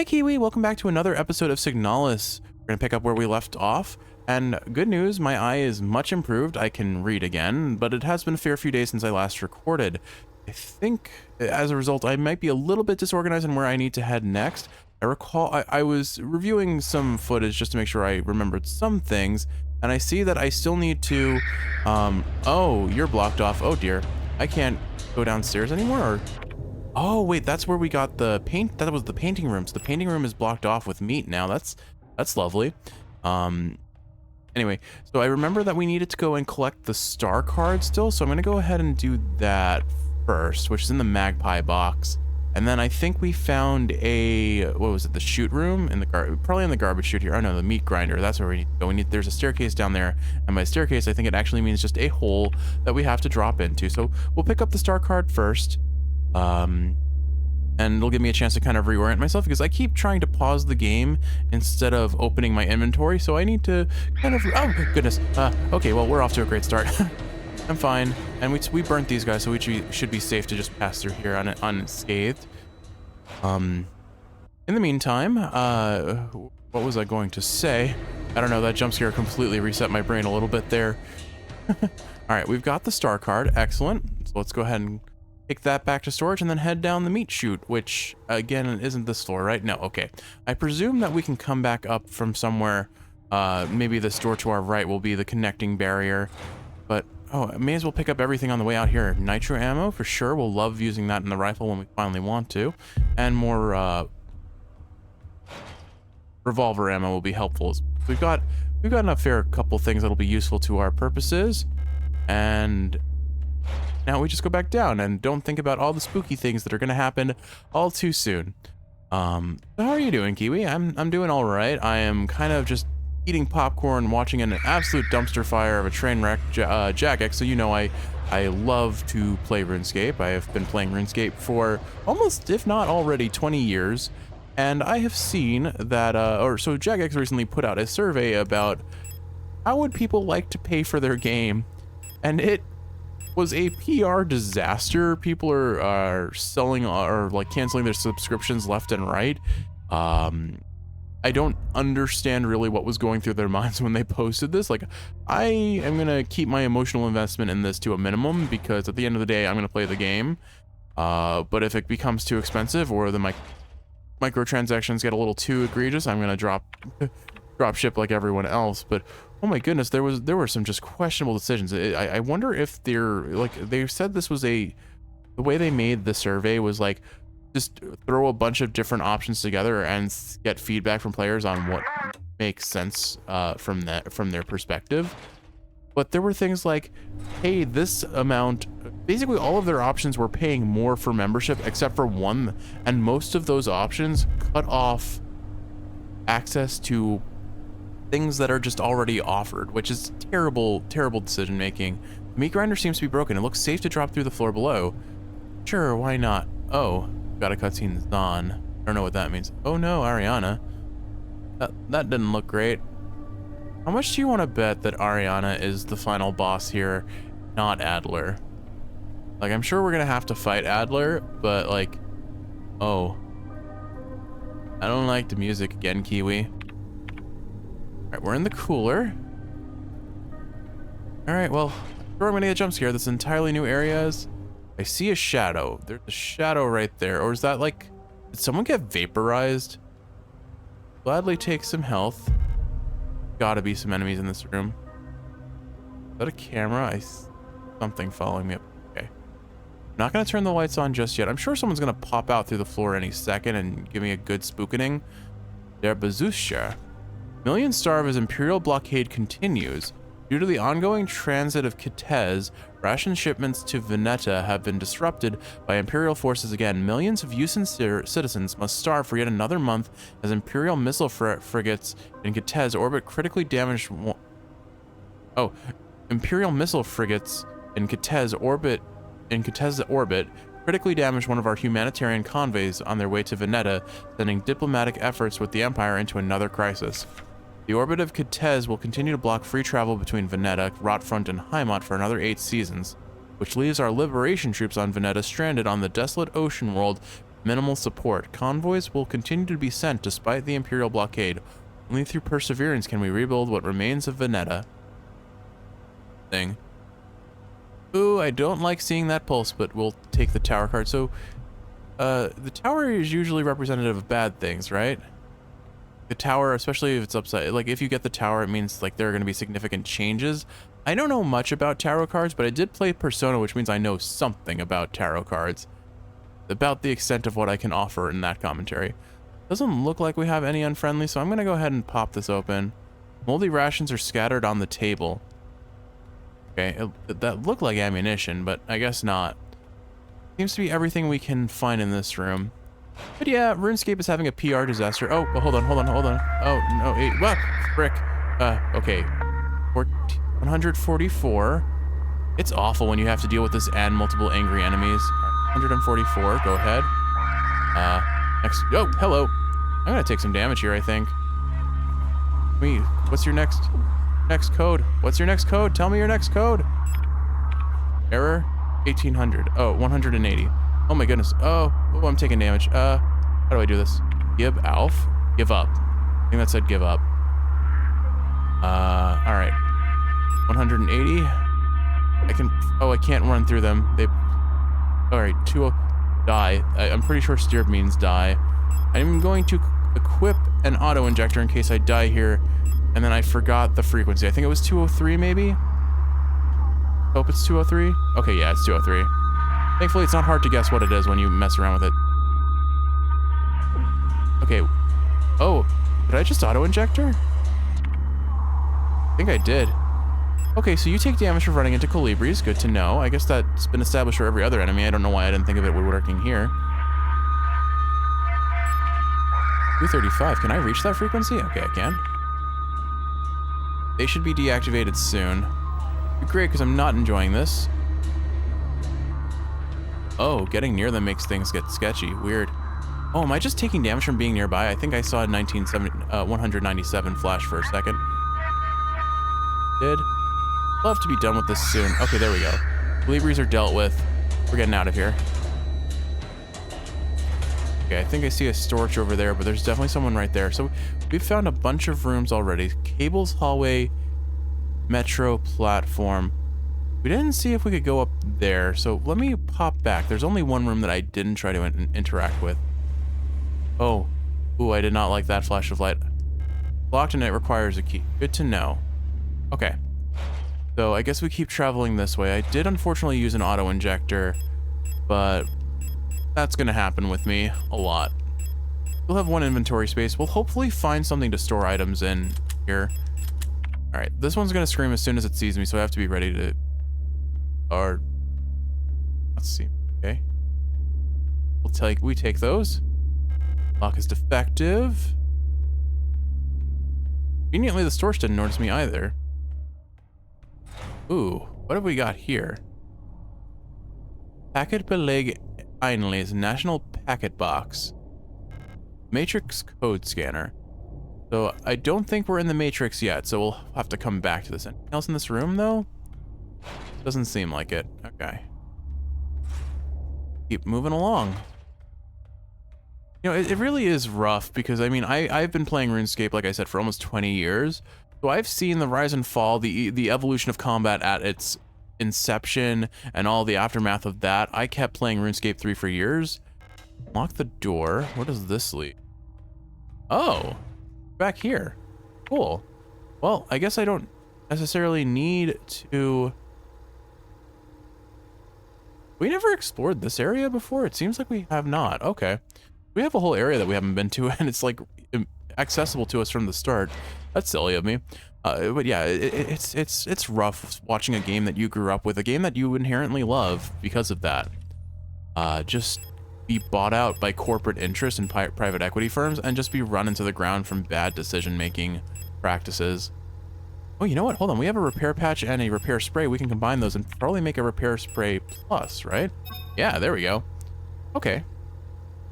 Hey Kiwi, welcome back to another episode of Signalis. We're gonna pick up where we left off, and good news, my eye is much improved. I can read again, but it has been a fair few days since I last recorded. I think, as a result, I might be a little bit disorganized in where I need to head next. I recall I was reviewing some footage just to make sure I remembered some things, and I see that I still need to, oh, you're blocked off. Oh dear, I can't go downstairs anymore, or... Oh wait, that's where we got the paint. That was the painting room. So the painting room is blocked off with meat now. That's lovely. Anyway, so I remember that we needed to go and collect the star card still. So I'm gonna go ahead and do that first, which is in the magpie box. And then I think we found a, what was it? The shoot room in the probably in the garbage chute here. Oh no, the meat grinder. That's where we need to go. There's a staircase down there, and by staircase, I think it actually means just a hole that we have to drop into. So we'll pick up the star card first. And it'll give me a chance to kind of reorient myself because I keep trying to pause the game instead of opening my inventory, so I need to kind of, oh goodness, okay, well, we're off to a great start. I'm fine, and we burnt these guys, so we should be safe to just pass through here unscathed. In the meantime, what was I going to say? I don't know, that jump scare completely reset my brain a little bit there. All right, we've got the star card, excellent, so let's go ahead and take that back to storage and then head down the meat chute, which again isn't this floor, right? No, okay. I presume that we can come back up from somewhere. Maybe this door to our right will be the connecting barrier, but oh, I may as well pick up everything on the way out here. Nitro ammo for sure. We'll love using that in the rifle when we finally want to, and more revolver ammo will be helpful. We've got a fair couple things that'll be useful to our purposes, and now we just go back down and don't think about all the spooky things that are going to happen all too soon. How are you doing, Kiwi? I'm doing all right. I am kind of just eating popcorn, watching an absolute dumpster fire of a train wreck, Jagex. So you know I love to play RuneScape. I have been playing RuneScape for almost, if not already, 20 years. And I have seen that, so Jagex recently put out a survey about how would people like to pay for their game. And it was a PR disaster. People are selling or like canceling their subscriptions left and right. I don't understand really what was going through their minds when they posted this. Like, I am gonna keep my emotional investment in this to a minimum because at the end of the day, I'm gonna play the game. But if it becomes too expensive or the microtransactions get a little too egregious, I'm gonna drop ship like everyone else. But oh my goodness, there were some just questionable decisions. I wonder if they're like, they said this was the way they made the survey was like just throw a bunch of different options together and get feedback from players on what makes sense from their perspective. But there were things like, hey, this amount, basically all of their options were paying more for membership except for one, and most of those options cut off access to things that are just already offered, which is terrible decision making. The meat grinder seems to be broken. It looks safe to drop through the floor below. Sure, why not? Oh, got a cutscene Zahn. I don't know what that means. Oh no, Ariana. That didn't look great. How much do you want to bet that Ariana is the final boss here, not Adler? Like, I'm sure we're gonna have to fight Adler, but like, oh, I don't like the music again, Kiwi. All right, we're in the cooler. All right, well, sure, I'm gonna get a jump scare. This entirely new areas. I see a shadow. There's a shadow right there. Or is that like, did someone get vaporized? Gladly take some health. Gotta be some enemies in this room. Is that a camera? Something following me up. Okay. I'm not gonna turn the lights on just yet. I'm sure someone's gonna pop out through the floor any second and give me a good spookening. Der Besucher. Millions starve as Imperial blockade continues. Due to the ongoing transit of Kitez, ration shipments to Veneta have been disrupted by Imperial forces again. Millions of Yusin citizens must starve for yet another month as Imperial missile frigates in Kitez orbit critically damaged. Imperial missile frigates in Kitez orbit critically damaged one of our humanitarian convoys on their way to Veneta, sending diplomatic efforts with the Empire into another crisis. The orbit of Kitez will continue to block free travel between Veneta, Rotfront, and Heimat for another 8 seasons, which leaves our liberation troops on Veneta stranded on the desolate ocean world Minimal support. Convoys will continue to be sent despite the Imperial blockade. Only through perseverance can we rebuild what remains of Veneta. Thing. Ooh, I don't like seeing that pulse, but we'll take the tower card. So, the tower is usually representative of bad things, right? The tower, especially if it's upside, like if you get the tower, it means like there are going to be significant changes. I don't know much about tarot cards, but I did play Persona, which means I know something about tarot cards. About the extent of what I can offer in that commentary. Doesn't look like we have any unfriendly, so I'm going to go ahead and pop this open. Moldy rations are scattered on the table. Okay, that looked like ammunition, but I guess not. Seems to be everything we can find in this room. But yeah, RuneScape is having a PR disaster. Oh, hold on. Oh, no, what? Frick. Okay. 144. It's awful when you have to deal with this and multiple angry enemies. 144, go ahead. Next, oh, hello. I'm gonna take some damage here, I think. What's your next code? What's your next code? Tell me your next code. Error, 1800. Oh, 180. Oh my goodness. Oh, I'm taking damage. How do I do this? Give Alf. Give up. I think that said give up. All right. 180. I can't run through them. All right, die. I'm pretty sure steer means die. I'm going to equip an auto injector in case I die here, and then I forgot the frequency. I think it was 203 maybe? Hope it's 203? Okay, yeah, it's 203. Thankfully, it's not hard to guess what it is when you mess around with it. Okay. Oh, did I just auto injector? I think I did. Okay, so you take damage for running into colibris. Good to know. I guess that's been established for every other enemy. I don't know why I didn't think of it working here. 235. Can I reach that frequency? Okay, I can. They should be deactivated soon. Great, because I'm not enjoying this. Oh, getting near them makes things get sketchy. Weird. Oh, am I just taking damage from being nearby? I think I saw 197 flash for a second. Love to be done with this soon. Okay, there we go. Colibris are dealt with. We're getting out of here. Okay, I think I see a storage over there, but there's definitely someone right there. So we've found a bunch of rooms already. Cables, hallway, metro, platform. We didn't see if we could go up there, so let me pop back. There's only one room that I didn't try to interact with. Oh. Ooh, I did not like that flash of light. Locked and it requires a key. Good to know. Okay. So I guess we keep traveling this way. I did unfortunately use an auto injector, but that's gonna happen with me a lot. We'll have one inventory space. We'll hopefully find something to store items in here. All right, this one's gonna scream as soon as it sees me, so I have to be ready to, or let's see, okay. We take those. Lock is defective. Conveniently, the storage didn't notice me either. Ooh, what have we got here? Packet Beleg Einleys National Packet Box. Matrix Code Scanner. So I don't think we're in the Matrix yet, so we'll have to come back to this. Anything else in this room, though? Doesn't seem like it. Okay. Keep moving along. You know, it really is rough because, I mean, I've been playing RuneScape, like I said, for almost 20 years. So I've seen the rise and fall, the evolution of combat at its inception, and all the aftermath of that. I kept playing RuneScape 3 for years. Lock the door. Where does this lead? Oh, back here. Cool. Well, I guess I don't necessarily need to... We never explored this area before? It seems like we have not. Okay. We have a whole area that we haven't been to, and it's like accessible to us from the start. That's silly of me. But yeah, it's rough watching a game that you grew up with, a game that you inherently love because of that. Just be bought out by corporate interests and private equity firms and just be run into the ground from bad decision-making practices. Oh, you know what? Hold on. We have a repair patch and a repair spray. We can combine those and probably make a repair spray plus, right? Yeah, there we go. Okay.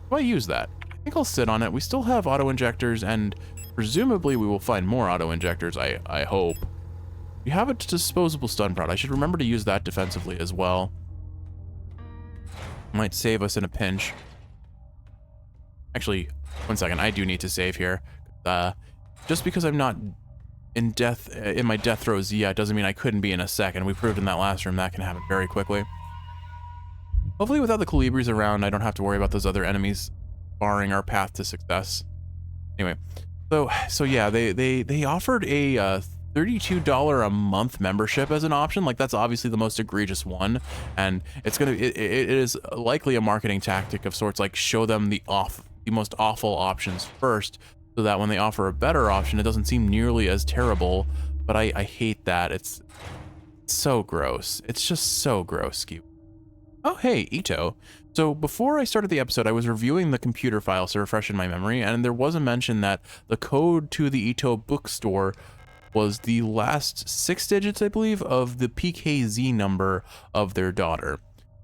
How do I use that? I think I'll sit on it. We still have auto injectors, and presumably we will find more auto injectors, I hope. We have a disposable stun prod. I should remember to use that defensively as well. Might save us in a pinch. Actually, one second. I do need to save here. Just because I'm not in my death throes yet doesn't mean I couldn't be in a second. We proved in that last room that can happen very quickly. Hopefully without the Colibris around, I don't have to worry about those other enemies barring our path to success. Anyway, so yeah, they offered a $32 a month membership as an option. Like, that's obviously the most egregious one, and it is likely a marketing tactic of sorts, like show them the most awful options first, so that when they offer a better option, it doesn't seem nearly as terrible. But I hate that. It's so gross. It's just so gross. Oh, hey, Ito. So before I started the episode, I was reviewing the computer files to refresh in my memory, and there was a mention that the code to the Ito bookstore was the last 6 digits, I believe, of the PKZ number of their daughter.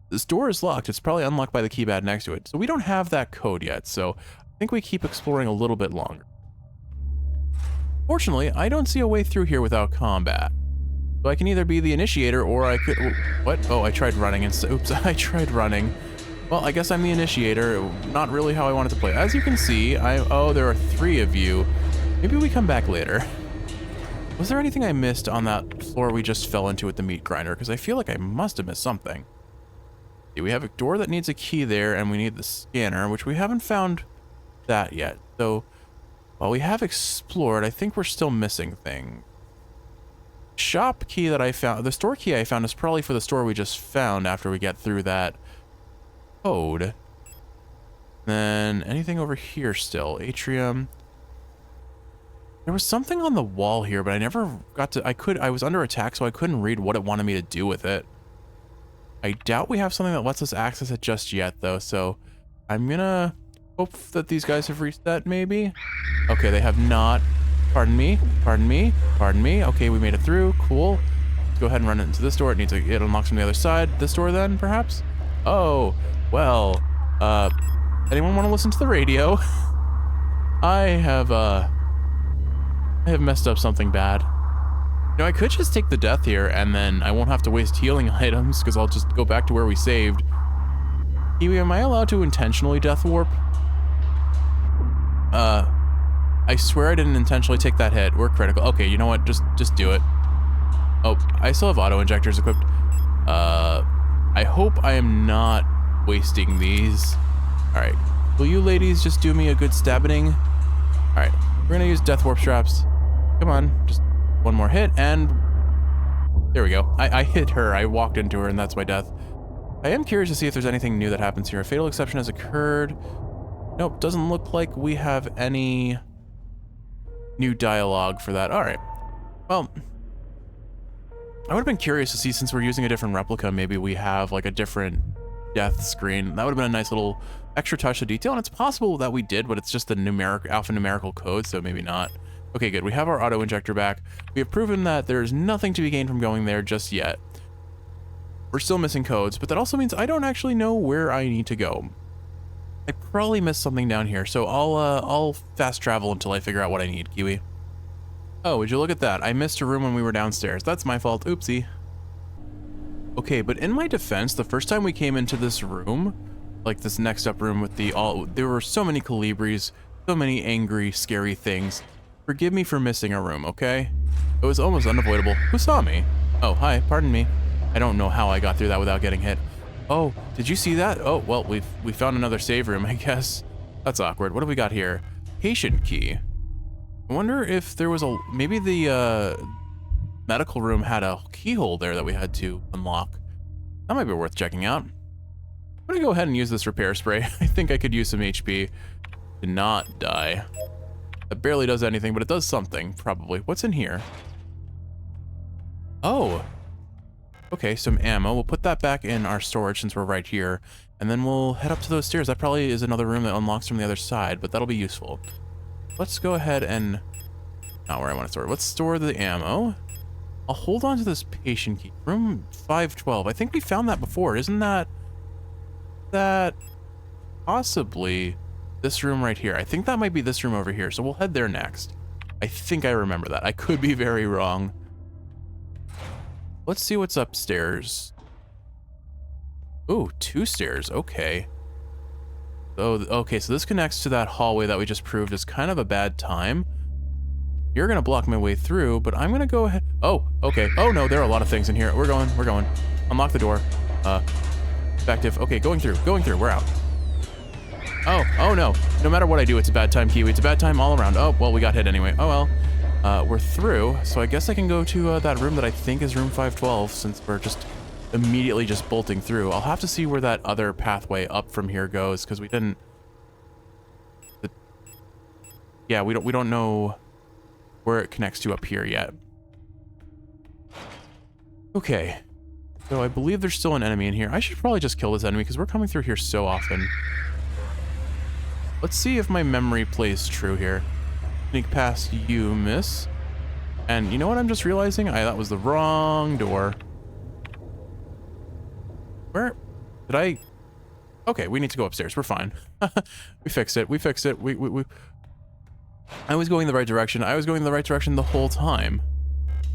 The store is locked. It's probably unlocked by the keypad next to it. So we don't have that code yet, so I think we keep exploring a little bit longer. Fortunately, I don't see a way through here without combat. So I can either be the initiator or I could... What? Oh, I tried running and... Oops, I tried running. Well, I guess I'm the initiator. Not really how I wanted to play. As you can see, oh, there are 3 of you. Maybe we come back later. Was there anything I missed on that floor we just fell into with the meat grinder? Because I feel like I must have missed something. See, we have a door that needs a key there, and we need the scanner, which we haven't found that yet. So, while we have explored, I think we're still missing things. Shop key that I found, the store key I found is probably for the store we just found after we get through that code. Then anything over here still? Atrium. There was something on the wall here, but I never got to, I was under attack, so I couldn't read what it wanted me to do with it. I doubt we have something that lets us access it just yet, though, so I'm gonna hope that these guys have reset, maybe? Okay, they have not. Pardon me, pardon me, pardon me. Okay, we made it through, cool. Let's go ahead and run it into this door. It unlocks from the other side. This door then, perhaps? Oh, well, anyone want to listen to the radio? I have messed up something bad. You know, I could just take the death here, and then I won't have to waste healing items, because I'll just go back to where we saved. Kiwi, am I allowed to intentionally death warp? I swear I didn't intentionally take that hit. We're critical. Okay, you know what? Just do it. Oh, I still have auto injectors equipped. I hope I am not wasting these. All right. Will you ladies just do me a good stabbing? All right. We're gonna use death warp straps. Come on, just one more hit, and there we go. I hit her. I walked into her, and that's my death. I am curious to see if there's anything new that happens here. A fatal exception has occurred. Nope, doesn't look like we have any new dialogue for that. All right. Well, I would have been curious to see, since we're using a different replica, maybe we have like a different death screen. That would have been a nice little extra touch of detail, and it's possible that we did, but it's just the alphanumerical code, so maybe not. Okay, good. We have our auto injector back. We have proven that there's nothing to be gained from going there just yet. We're still missing codes, but that also means I don't actually know where I need to go. I probably missed something down here, so I'll fast travel until I figure out what I need, Kiwi. Oh, would you look at that? I missed a room when we were downstairs. That's my fault. Oopsie. Okay, but in my defense, the first time we came into this room, like this next up room with there were so many Colibris, so many angry, scary things. Forgive me for missing a room, okay? It was almost unavoidable. Who saw me? Oh, hi, pardon me. I don't know how I got through that without getting hit. Oh, did you see that? Oh, well, we found another save room, I guess. That's awkward. What do we got here? Patient key. I wonder if there was maybe the medical room had a keyhole there that we had to unlock. That might be worth checking out. I'm gonna go ahead and use this repair spray. I think I could use some HP to not die. That barely does anything, but it does something, probably. What's in here? Oh. Okay, some ammo. We'll put that back in our storage since we're right here, and then we'll head up to those stairs. That probably is another room that unlocks from the other side, but that'll be useful. Let's go ahead and... Not where I want to store it. Let's store the ammo. I'll hold on to this patient key. Room 512. I think we found that before. Isn't that possibly this room right here? I think that might be this room over here, so we'll head there next. I think I remember that. I could be very wrong. Let's see what's upstairs. Ooh, 2 stairs. Okay. Oh, okay, so this connects to that hallway that we just proved is kind of a bad time. You're gonna block my way through, but I'm gonna go ahead. Oh, okay. Oh no, there are a lot of things in here. We're going. Unlock the door. Effective. Okay, going through, we're out. Oh no. No matter what I do, it's a bad time, Kiwi. It's a bad time all around. Oh, well, we got hit anyway. Oh well. We're through, so I guess I can go to that room that I think is room 512, since we're just immediately just bolting through. I'll have to see where that other pathway up from here goes, because we didn't... Yeah, we don't know where it connects to up here yet. Okay. So I believe there's still an enemy in here. I should probably just kill this enemy, because we're coming through here so often. Let's see if my memory plays true here. Sneak past you, miss. And you know what I'm just realizing? That was the wrong door. Where did I... Okay, we need to go upstairs. We're fine. We fixed it. I was going the right direction. The whole time.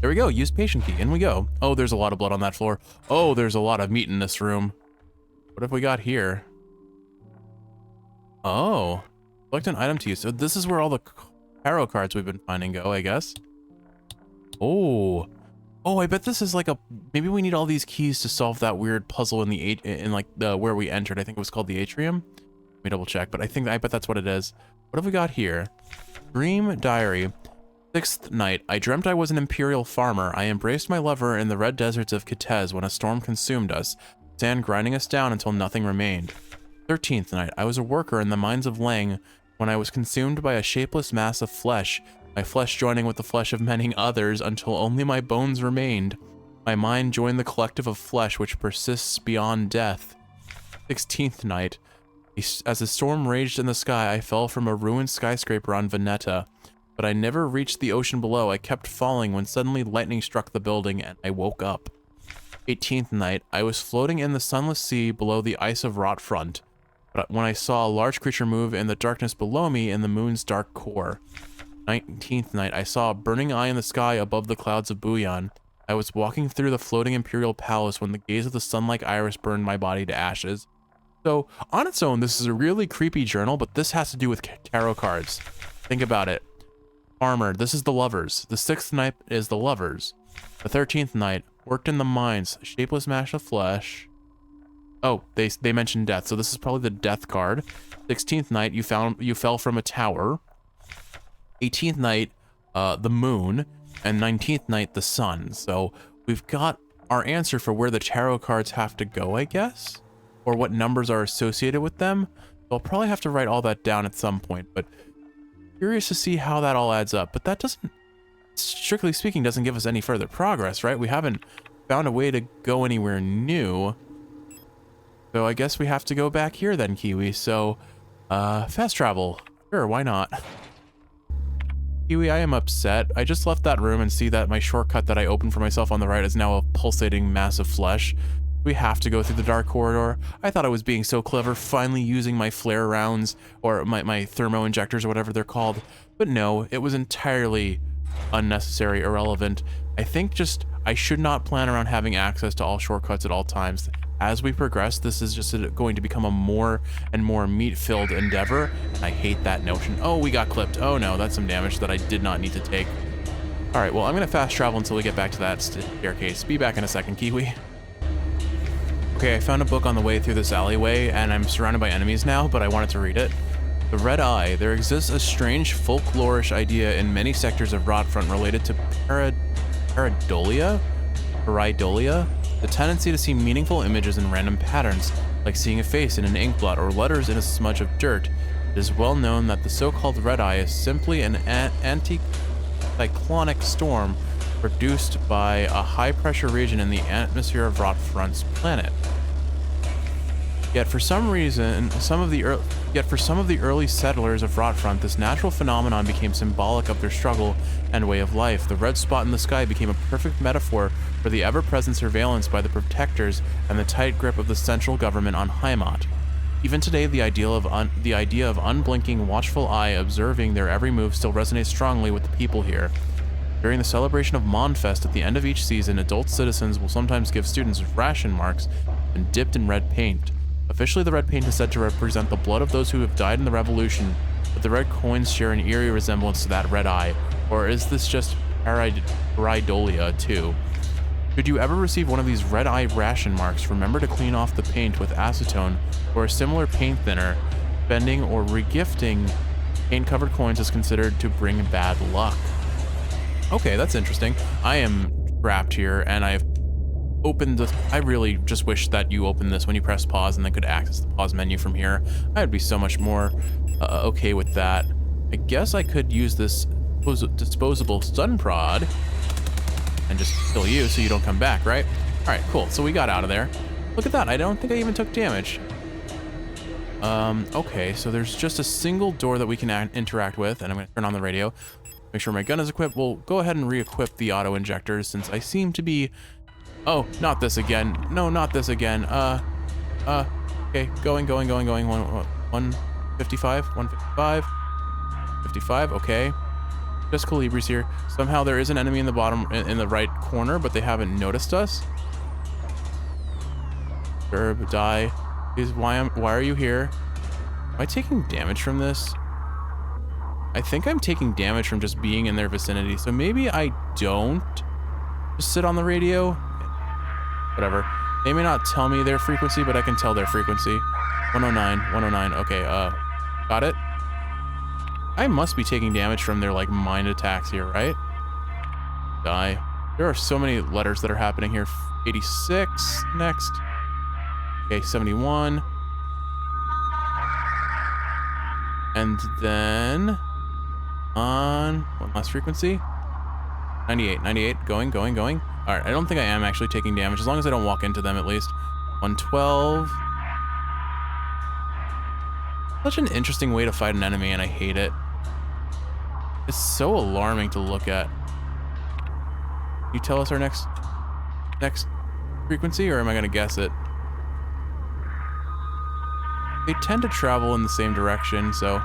There we go. Use patient key. In we go. Oh, there's a lot of blood on that floor. Oh, there's a lot of meat in this room. What have we got here? Oh. Select an item to use. So this is where all the tarot cards we've been finding go, I guess. Oh. Oh, I bet this is like a... Maybe we need all these keys to solve that weird puzzle in the... where we entered. I think it was called the atrium. Let me double check, but I bet that's what it is. What have we got here? Dream diary. 6th night. I dreamt I was an imperial farmer. I embraced my lover in the red deserts of Kitez when a storm consumed us, sand grinding us down until nothing remained. 13th night. I was a worker in the mines of Lang when I was consumed by a shapeless mass of flesh, my flesh joining with the flesh of many others until only my bones remained. My mind joined the collective of flesh which persists beyond death. 16th night. As a storm raged in the sky, I fell from a ruined skyscraper on Veneta. But I never reached the ocean below. I kept falling when suddenly lightning struck the building and I woke up. 18th night. I was floating in the sunless sea below the ice of rot front. But when I saw a large creature move in the darkness below me in the moon's dark core. 19th night. I saw a burning eye in the sky above the clouds of Buyan. I was walking through the floating imperial palace when the gaze of the sun-like iris burned my body to ashes. So, on its own, this is a really creepy journal, but this has to do with tarot cards. Think about it. Farmer, this is the lovers. The 6th night is the lovers. The 13th night, worked in the mines, shapeless mass of flesh. Oh, they mentioned death, so this is probably the death card. 16th night, you fell from a tower. 18th night, the moon. And 19th night, the sun. So we've got our answer for where the tarot cards have to go, I guess? Or what numbers are associated with them. So I'll probably have to write all that down at some point, but curious to see how that all adds up. But that doesn't, strictly speaking, doesn't give us any further progress, right? We haven't found a way to go anywhere new. So I guess we have to go back here then, Kiwi. So, fast travel. Sure, why not? Kiwi, I am upset. I just left that room and see that my shortcut that I opened for myself on the right is now a pulsating mass of flesh. We have to go through the dark corridor. I thought I was being so clever, finally using my flare rounds, or my thermo injectors, or whatever they're called. But no, it was entirely unnecessary, irrelevant. I think just, I should not plan around having access to all shortcuts at all times. As we progress, this is just going to become a more and more meat-filled endeavor. I hate that notion. Oh, we got clipped. Oh no, that's some damage that I did not need to take. All right, well, I'm gonna fast travel until we get back to that staircase. Be back in a second, Kiwi. Okay, I found a book on the way through this alleyway, and I'm surrounded by enemies now, but I wanted to read it. The Red Eye. There exists a strange folklorish idea in many sectors of Rotfront related to pareidolia? The tendency to see meaningful images in random patterns, like seeing a face in an inkblot or letters in a smudge of dirt. It is well known that the so-called Red Eye is simply an anticyclonic storm produced by a high-pressure region in the atmosphere of Rotfront's planet. Yet for some reason, some of the early settlers of Rotfront, this natural phenomenon became symbolic of their struggle and way of life. The red spot in the sky became a perfect metaphor for the ever-present surveillance by the protectors and the tight grip of the central government on Heimat. Even today, the idea of unblinking, watchful eye observing their every move still resonates strongly with the people here. During the celebration of Monfest at the end of each season, adult citizens will sometimes give students ration marks and dipped in red paint. Officially, the red paint is said to represent the blood of those who have died in the revolution, but the red coins share an eerie resemblance to that red eye. Or is this just pareidolia too? Should you ever receive one of these red eye ration marks, remember to clean off the paint with acetone or a similar paint thinner. Spending or regifting paint-covered coins is considered to bring bad luck. Okay, that's interesting. I am trapped here, and I've opened the... I really just wish that you opened this when you press pause and then could access the pause menu from here. I'd be so much more okay with that. I guess I could use this disposable stun prod and just kill you so you don't come back, right? All right, cool. So we got out of there. Look at that. I don't think I even took damage. Okay, so there's just a single door that we can interact with, and I'm going to turn on the radio. Make sure my gun is equipped. We'll go ahead and re-equip the auto injectors since I seem to be... Oh, not this again. No, not this again. Okay, going. 155, 155, 55, okay. Just Calibri's here. Somehow there is an enemy in the bottom, in the right corner, but they haven't noticed us. Herb, die. Why are you here? Am I taking damage from this? I think I'm taking damage from just being in their vicinity, so maybe I don't just sit on the radio. Whatever. They may not tell me their frequency, but I can tell their frequency. 109, okay, got it. I must be taking damage from their, like, mind attacks here, right? Die. There are so many letters that are happening here. 86 next. Okay, 71. And then on one last frequency. 98, going. All right, I don't think I am actually taking damage, as long as I don't walk into them at least. 112. Such an interesting way to fight an enemy, and I hate it. It's so alarming to look at. Can you tell us our next frequency, or am I gonna guess it? They tend to travel in the same direction, so...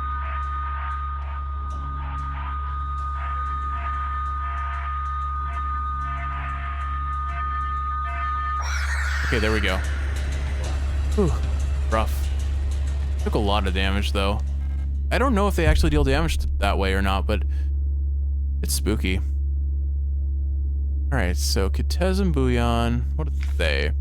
Okay, there we go. Whew, rough. Took a lot of damage, though. I don't know if they actually deal damage that way or not, but it's spooky. Alright, so Kitez and Bouillon, what are they?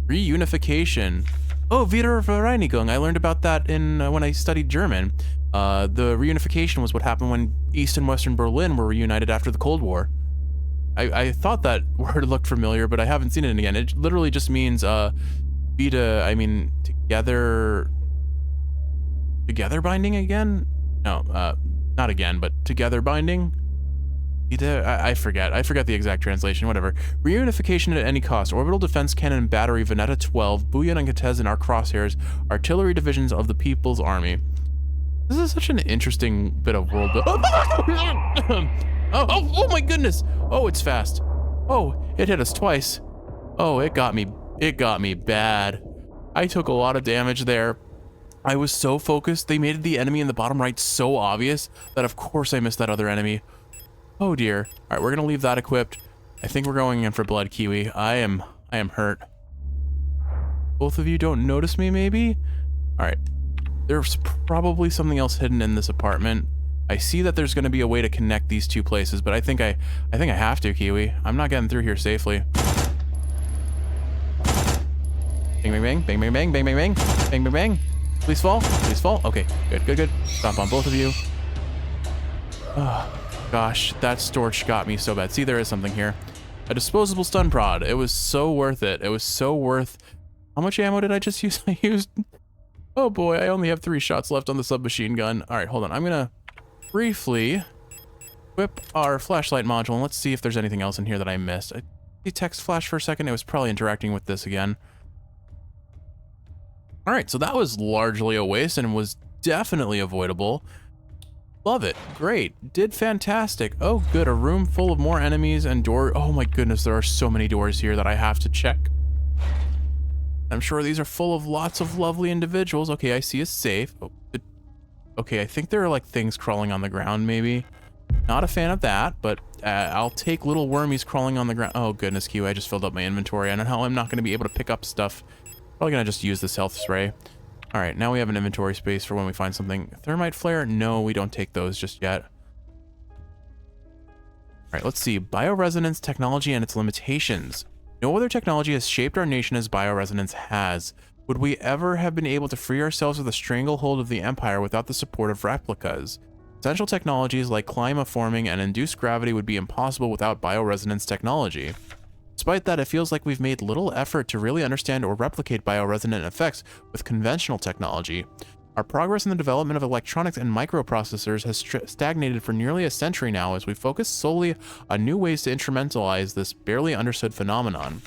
Reunification. Oh, Wiedervereinigung. I learned about that in when I studied German. The reunification was what happened when East and Western Berlin were reunited after the Cold War. I thought that word looked familiar, but I haven't seen it again. It literally just means together binding again? No, not again, but together binding. I forget the exact translation, whatever. Reunification at any cost. Orbital Defense Cannon Battery Veneta 12, Bouillon and Kitez in our crosshairs, artillery divisions of the People's Army. This is such an interesting bit of world building. Oh my goodness! Oh, it's fast. Oh, it hit us twice. Oh, it got me bad. I took a lot of damage there. I was so focused. They made the enemy in the bottom right so obvious that of course I missed that other enemy. Oh dear. All right, we're gonna leave that equipped. I think we're going in for blood, Kiwi. I am hurt. Both of you don't notice me, maybe? All right. There's probably something else hidden in this apartment. I see that there's gonna be a way to connect these two places, but I think I have to, Kiwi. I'm not getting through here safely. Bang, bang, bang, bang, bang, bang, bang, bang, bang, bang, bang, bang. Please fall. Please fall. Okay, good. Stomp on both of you. Oh. Gosh, that storch got me so bad. See, there is something here. A disposable stun prod. It was so worth it. It was so worth... How much ammo did I just use? I used... Oh boy, I only have 3 shots left on the submachine gun. All right, hold on. I'm gonna briefly equip our flashlight module, and let's see if there's anything else in here that I missed. I see text flash for a second. It was probably interacting with this again. All right, so that was largely a waste and was definitely avoidable. Love it. Great. Did fantastic. Oh, good. A room full of more enemies and door. Oh my goodness, there are so many doors here that I have to check. I'm sure these are full of lots of lovely individuals. Okay, I see a safe. Oh, okay, I think there are like things crawling on the ground, maybe. Not a fan of that, but I'll take little wormies crawling on the ground. Oh goodness, Q, I just filled up my inventory. I know how I'm not going to be able to pick up stuff. Probably going to just use this health spray. All right, now we have an inventory space for when we find something. Thermite flare? No, we don't take those just yet. All right, let's see. Bioresonance technology and its limitations. No other technology has shaped our nation as bioresonance has. Would we ever have been able to free ourselves of the stranglehold of the Empire without the support of replicas? Essential technologies like climaforming and induced gravity would be impossible without bioresonance technology. Despite that, it feels like we've made little effort to really understand or replicate bioresonant effects with conventional technology. Our progress in the development of electronics and microprocessors has stagnated for nearly a century now as we focus solely on new ways to instrumentalize this barely understood phenomenon.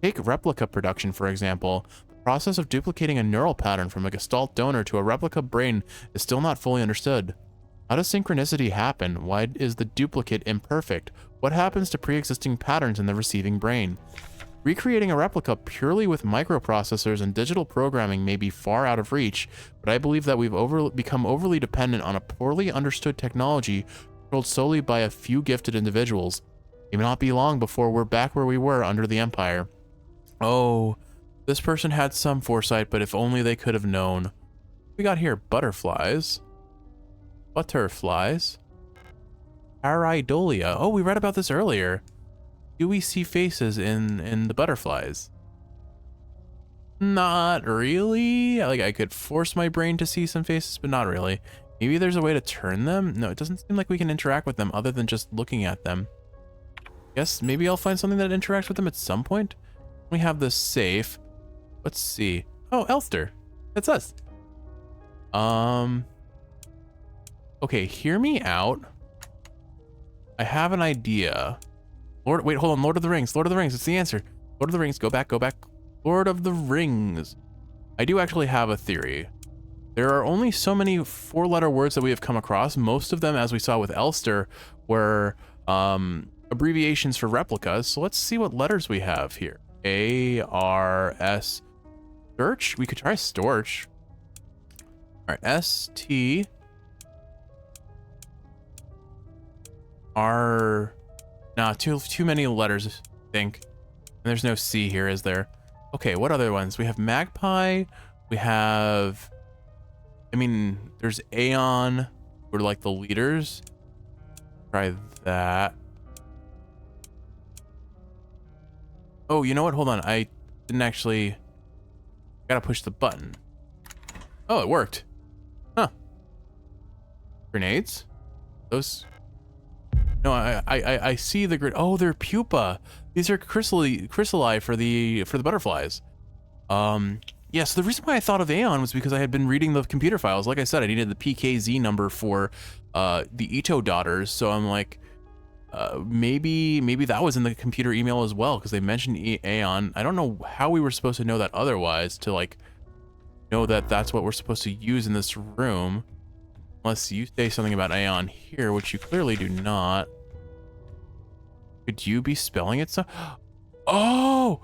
Take replica production, for example. The process of duplicating a neural pattern from a Gestalt donor to a replica brain is still not fully understood. How does synchronicity happen? Why is the duplicate imperfect? What happens to pre-existing patterns in the receiving brain? Recreating a replica purely with microprocessors and digital programming may be far out of reach, but I believe that we've become overly dependent on a poorly understood technology controlled solely by a few gifted individuals. It may not be long before we're back where we were under the Empire. Oh, this person had some foresight, but if only they could have known. We got here butterflies. Butterflies. Pareidolia. Oh, we read about this earlier. Do we see faces in the butterflies? Not really. Like, I could force my brain to see some faces, but not really. Maybe there's a way to turn them? No, it doesn't seem like we can interact with them other than just looking at them. Guess maybe I'll find something that interacts with them at some point. We have this safe. Let's see. Oh, Elster. That's us. Okay, hear me out. I have an idea. Wait, hold on. Lord of the Rings. Lord of the Rings. It's the answer. Lord of the Rings. Go back. Go back. Lord of the Rings. I do actually have a theory. There are only so many 4-letter words that we have come across. Most of them, as we saw with Elster, were abbreviations for replicas. So let's see what letters we have here. A-R-S. Storch? We could try Storch. All right. S-T. R. Nah, too many letters, I think. And there's no C here, is there? Okay, what other ones? We have Magpie. We have... I mean, there's Aeon. We're like the leaders. Try that. Oh, you know what? Hold on. I didn't actually... Gotta push the button. Oh, it worked. Huh. Grenades? Those... No, I see the grid. Oh, they're pupa. These are chrysali for the butterflies. Yeah, so the reason why I thought of Aeon was because I had been reading the computer files. Like I said, I needed the PKZ number for the Ito daughters. So I'm like, maybe that was in the computer email as well, because they mentioned Aeon. I don't know how we were supposed to know that otherwise, to like know that that's what we're supposed to use in this room. Unless you say something about Aeon here, which you clearly do not. Could you be spelling it so? Oh,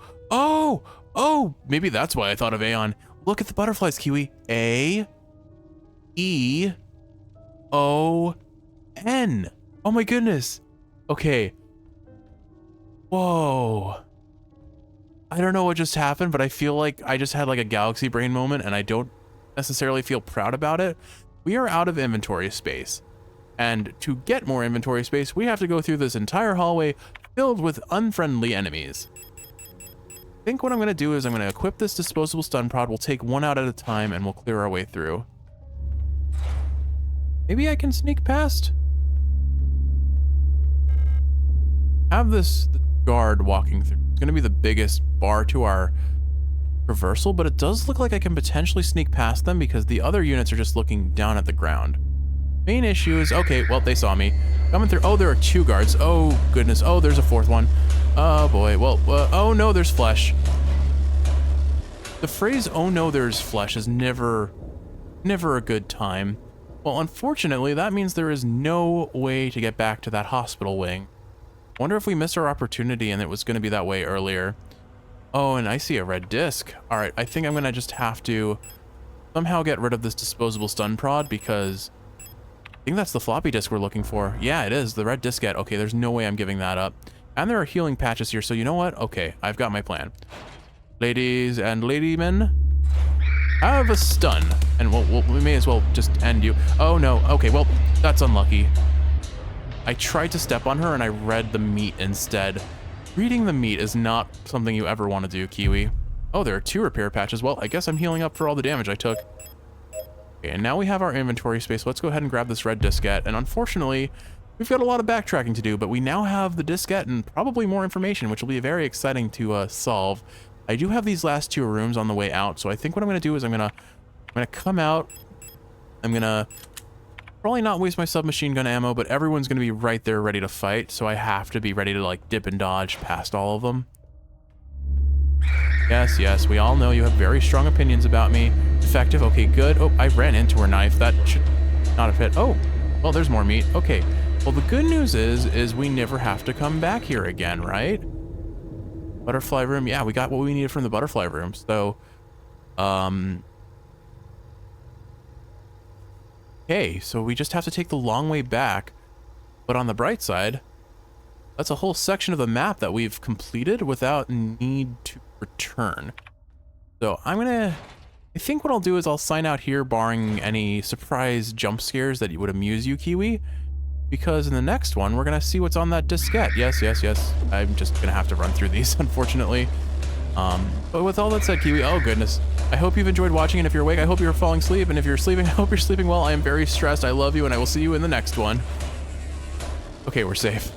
maybe that's why I thought of Aeon. Look at the butterflies, Kiwi. A-E-O-N. Oh my goodness. Okay. Whoa. I don't know what just happened, but I feel like I just had like a galaxy brain moment, and I don't necessarily feel proud about it. We are out of inventory space, and to get more inventory space, we have to go through this entire hallway filled with unfriendly enemies. I think what I'm going to do is I'm going to equip this disposable stun prod. We'll take one out at a time, and we'll clear our way through. Maybe I can sneak past? Have this guard walking through. It's going to be the biggest bar to our traversal, but it does look like I can potentially sneak past them because the other units are just looking down at the ground. Main issue is, okay, well, they saw me. Coming through. Oh, there are 2 guards. Oh, goodness. Oh, there's a 4th one. Oh, boy. Well, oh, no, there's flesh. The phrase, oh, no, there's flesh is never a good time. Well, unfortunately, that means there is no way to get back to that hospital wing. Wonder if we missed our opportunity and it was going to be that way earlier. Oh, and I see a red disc. All right, I think I'm going to just have to somehow get rid of this disposable stun prod because I think that's the floppy disk we're looking for. Yeah, it is. The red diskette. Okay, there's no way I'm giving that up. And there are healing patches here, so you know what? Okay, I've got my plan. Ladies and ladymen, have a stun, and we may as well just end you. Oh no, okay, well, that's unlucky. I tried to step on her and I read the meat instead. Reading the meat is not something you ever want to do, Kiwi. Oh, there are 2 repair patches. Well, I guess I'm healing up for all the damage I took. Okay, and now we have our inventory space. Let's go ahead and grab this red diskette. And unfortunately, we've got a lot of backtracking to do, but we now have the diskette and probably more information, which will be very exciting to solve. I do have these last 2 rooms on the way out, so I think what I'm going to do is I'm gonna come out. I'm going to probably not waste my submachine gun ammo, but everyone's going to be right there ready to fight, so I have to be ready to, like, dip and dodge past all of them. Yes, yes, we all know you have very strong opinions about me. Effective, okay, good. Oh, I ran into her knife. That should not have hit. Oh, well, there's more meat. Okay, well, the good news is we never have to come back here again, right? Butterfly room, yeah, we got what we needed from the butterfly room, so, okay, so we just have to take the long way back, but on the bright side, that's a whole section of the map that we've completed without need to return. So I think what I'll do is I'll sign out here, barring any surprise jump scares that would amuse you, Kiwi, because in the next one, we're gonna see what's on that diskette. Yes, yes, yes. I'm just gonna have to run through these, unfortunately. But with all that said, Kiwi, oh goodness. I hope you've enjoyed watching, and if you're awake, I hope you're falling asleep, and if you're sleeping, I hope you're sleeping well. I am very stressed. I love you, and I will see you in the next one. Okay, we're safe.